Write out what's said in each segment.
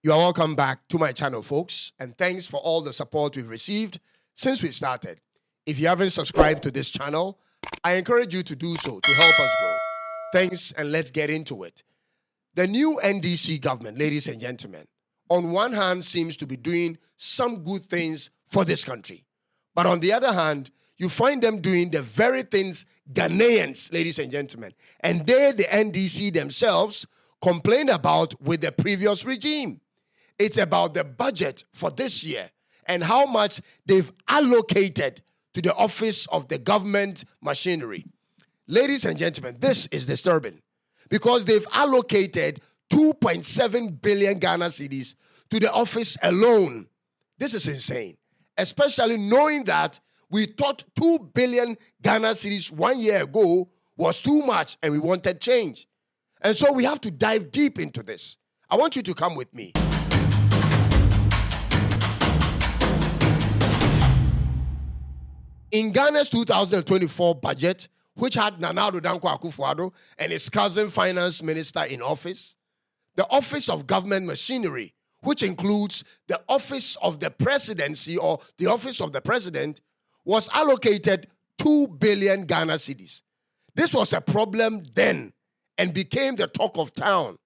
You are welcome back to my channel, folks, and thanks for all the support we've received since we started. If you haven't subscribed to this channel, I encourage you to do so to help us grow. Thanks, and let's get into it. The new NDC government, ladies and gentlemen, on one hand seems to be doing some good things for this country. But on the other hand, you find them doing the very things Ghanaians, ladies and gentlemen, and they, the NDC themselves, complained about with the previous regime. It's about the budget for this year and how much they've allocated to the office of the government machinery. Ladies and gentlemen, this is disturbing because they've allocated 2.7 billion Ghana cedis to the office alone. This is insane, especially knowing that we thought 2 billion Ghana cedis 1 year ago was too much and we wanted change. And so we have to dive deep into this. I want you to come with me. In Ghana's 2024 budget, which had Nana Addo Dankwa Akufo-Addo and his cousin finance minister in office, the Office of Government Machinery, which includes the Office of the Presidency or the Office of the President, was allocated 2 billion Ghana cedis. This was a problem then and became the talk of town.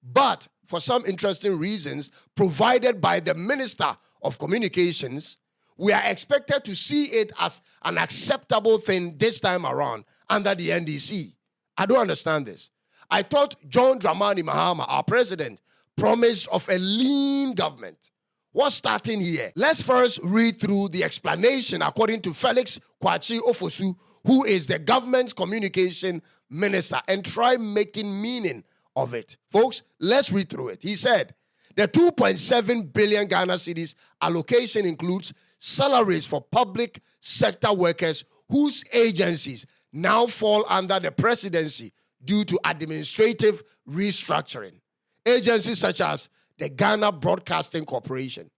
But for some interesting reasons provided by the Minister of Communications, we are expected to see it as an acceptable thing this time around under the NDC. I don't understand this. I thought John Dramani Mahama, our president, promised of a lean government. What's starting here? Let's first read through the explanation according to Felix Kwachi Ofosu, who is the government's communication minister, and try making meaning of it. Folks, let's read through it. He said, the 2.7 billion Ghana cedis allocation includes salaries for public sector workers whose agencies now fall under the presidency due to administrative restructuring. Agencies such as the Ghana Broadcasting Corporation,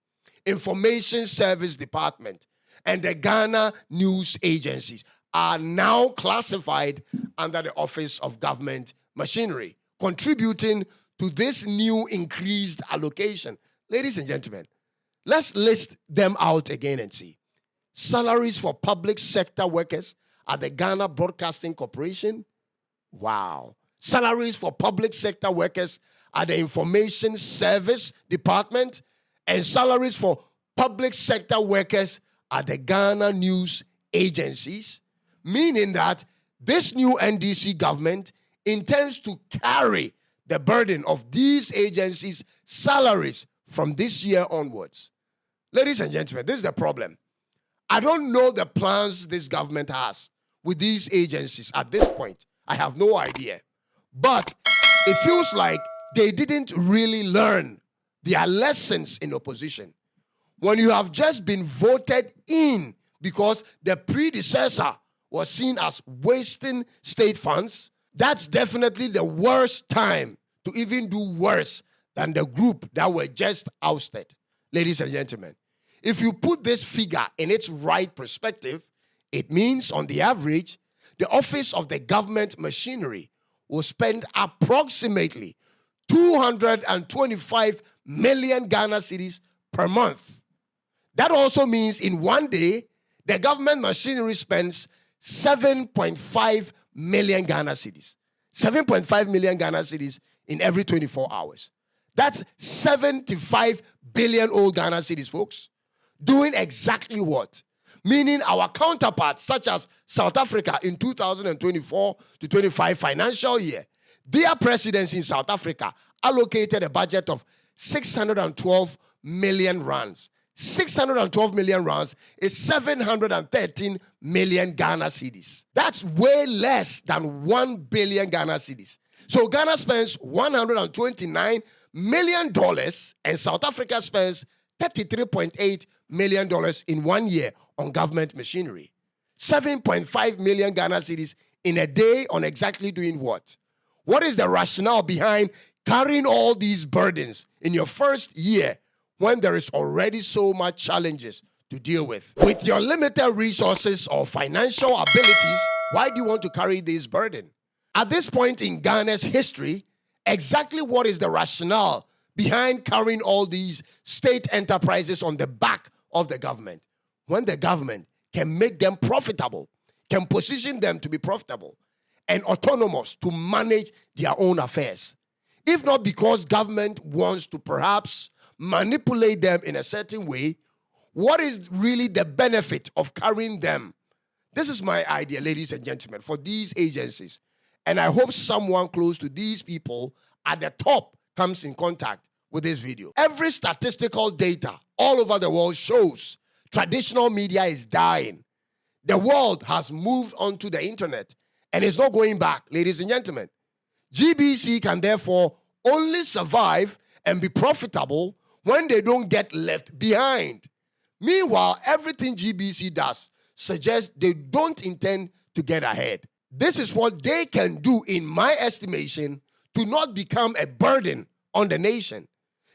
Information Service Department, and the Ghana News Agencies are now classified under the Office of Government Machinery, contributing to this new increased allocation. Ladies and gentlemen, let's list them out again and see. Salaries for public sector workers at the Ghana Broadcasting Corporation. Wow. Salaries for public sector workers at the Information Service Department, and salaries for public sector workers at the Ghana News Agencies, meaning that this new NDC government intends to carry the burden of these agencies' salaries from this year onwards. Ladies and gentlemen, this is the problem. I don't know the plans this government has with these agencies at this point. I have no idea. But it feels like they didn't really learn their lessons in opposition. When you have just been voted in because the predecessor was seen as wasting state funds, that's definitely the worst time to even do worse than the group that were just ousted. Ladies and gentlemen, if you put this figure in its right perspective, it means on the average, the Office of the Government Machinery will spend approximately 225 million Ghana cedis per month. That also means in one day, the government machinery spends 7.5 million Ghana cedis. 7.5 million Ghana cedis in every 24 hours. That's 75 billion old Ghana cedis, folks. Doing exactly what? Meaning our counterparts, such as South Africa in 2024 to 25 financial year, their presidency in South Africa allocated a budget of 612 million rands. 612 million rands is 713 million Ghana cedis. That's way less than 1 billion Ghana cedis. So Ghana spends $129 million and South Africa spends $33.8 million in 1 year on government machinery. 7.5 million Ghana cedis in a day on exactly doing what? What is the rationale behind carrying all these burdens in your first year when there is already so much challenges to deal with? With your limited resources or financial abilities, why do you want to carry this burden? At this point in Ghana's history, exactly what is the rationale behind carrying all these state enterprises on the back of the government, when the government can make them profitable, can position them to be profitable and autonomous to manage their own affairs? If not because government wants to perhaps manipulate them in a certain way, what is really the benefit of carrying them? This is my idea, ladies and gentlemen, for these agencies. And I hope someone close to these people at the top comes in contact with this video. Every statistical data all over the world shows traditional media is dying. The world has moved onto the internet and is not going back, ladies and gentlemen. GBC can therefore only survive and be profitable when they don't get left behind. Meanwhile, everything GBC does suggests they don't intend to get ahead. This is what they can do, in my estimation, to not become a burden on the nation.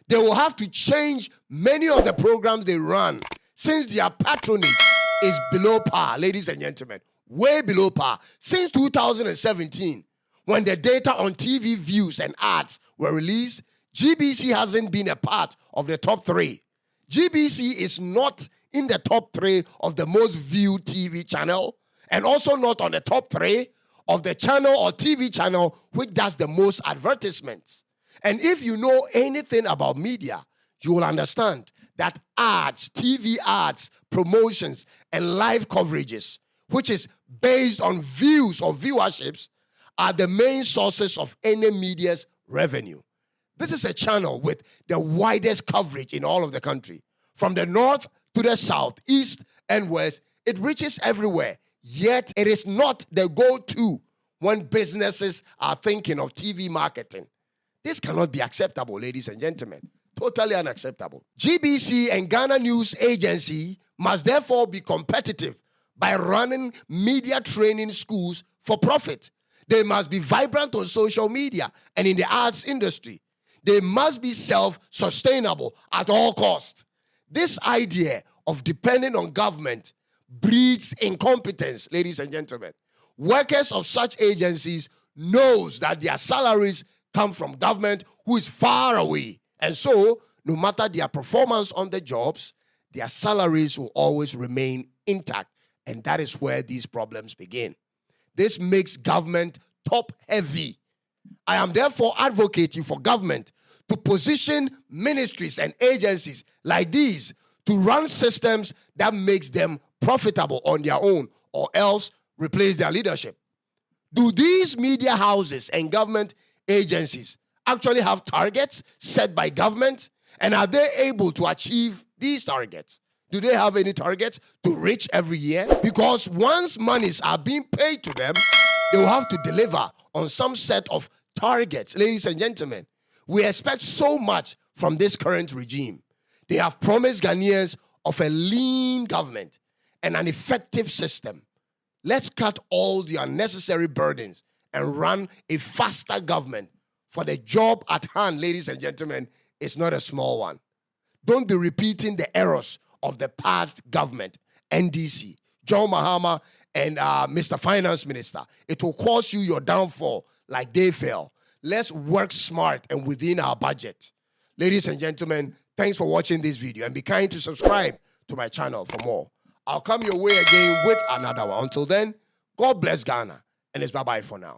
They will have to change many of the programs they run, since their patronage is below par, ladies and gentlemen, way below par. Since 2017, when the data on TV views and ads were released, GBC hasn't been a part of the top 3. GBC is not in the top 3 of the most viewed TV channel, and also not on the top 3 of the channel or TV channel which does the most advertisements. And if you know anything about media, you will understand that ads, TV ads, promotions, and live coverages, which is based on views or viewerships, are the main sources of any media's revenue. This is a channel with the widest coverage in all of the country. From the north to the south, east and west, it reaches everywhere. Yet it is not the go-to when businesses are thinking of TV marketing. This cannot be acceptable, ladies and gentlemen. Totally unacceptable. GBC and Ghana News Agency must therefore be competitive by running media training schools for profit. They must be vibrant on social media and in the arts industry. They must be self-sustainable at all costs. This idea of depending on government breeds incompetence, ladies and gentlemen. Workers of such agencies knows that their salaries come from government who is far away. And so, no matter their performance on the jobs, their salaries will always remain intact. And that is where these problems begin. This makes government top-heavy. I am therefore advocating for government to position ministries and agencies like these to run systems that makes them profitable on their own, or else replace their leadership. Do these media houses and government agencies actually have targets set by government? And are they able to achieve these targets? Do they have any targets to reach every year? Because once monies are being paid to them, they will have to deliver on some set of targets. Ladies and gentlemen, we expect so much from this current regime. They have promised Ghanaians of a lean government and an effective system. Let's cut all the unnecessary burdens and run a faster government, for the job at hand, ladies and gentlemen, is not a small one. Don't be repeating the errors of the past government, NDC, John Mahama, and Mr. Finance Minister. It will cause you your downfall like they fell. Let's work smart and within our budget. Ladies and gentlemen, thanks for watching this video, and be kind to subscribe to my channel for more. I'll come your way again with another one. Until then, God bless Ghana, and it's bye-bye for now.